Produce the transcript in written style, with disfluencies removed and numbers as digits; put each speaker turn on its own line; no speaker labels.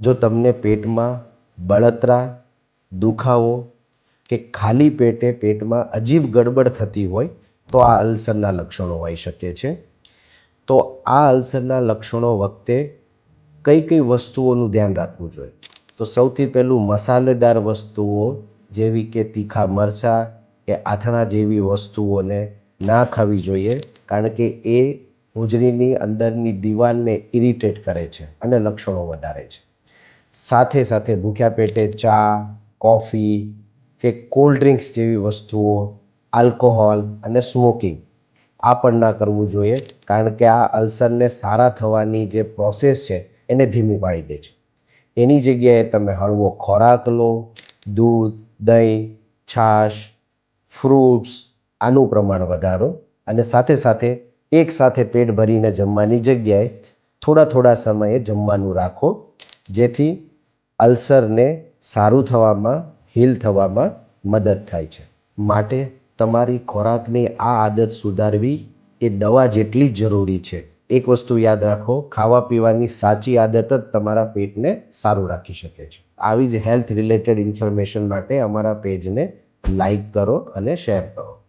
જો તમને પેટમાં બળતરા, દુખાવો કે ખાલી પેટે પેટમાં અજીબ ગડબડ થતી હોય તો આ અલ્સરના લક્ષણો હોઈ શકે છે. તો આ અલ્સરના લક્ષણો વખતે કઈ કઈ વસ્તુઓનું ધ્યાન રાખવું જોઈએ? તો સૌથી પહેલું મસાલેદાર વસ્તુઓ જેવી કે તીખા મરચાં કે આથણા જેવી વસ્તુઓને ના ખાવી જોઈએ, કારણ કે એ હોજરીની અંદરની દિવાલને ઇરિટેટ કરે છે અને લક્ષણો વધારે છે. સાથે સાથે ભૂખ્યા પેટે ચા, કોફી કે કોલ્ડ ડ્રિંક્સ જેવી વસ્તુઓ, આલ્કોહોલ અને સ્મોકિંગ આ પણ ના કરવું જોઈએ, કારણ કે આ અલ્સરને સારા થવાની જે પ્રોસેસ છે એને ધીમી પાડી દે છે. એની જગ્યાએ તમે હળવો ખોરાક લો, દૂધ, દહીં, છાશ, ફ્રૂટ્સ આનું પ્રમાણ વધારો અને સાથે સાથે એકસાથે પેટ ભરીને જમવાની જગ્યાએ થોડા થોડા સમયે જમવાનું રાખો, જેથી અલ્સરને સારું થવામાં, હીલ થવામાં મદદ થાય છે. માટે તમારી ખોરાકની આ આદત સુધારવી એ દવા જેટલી જ જરૂરી છે. એક વસ્તુ યાદ રાખો, ખાવા પીવાની સાચી આદત જ તમારા પેટને સારું રાખી શકે છે. આવી જ હેલ્થ રિલેટેડ ઇન્ફોર્મેશન માટે અમારા પેજને લાઈક કરો અને શેર કરો.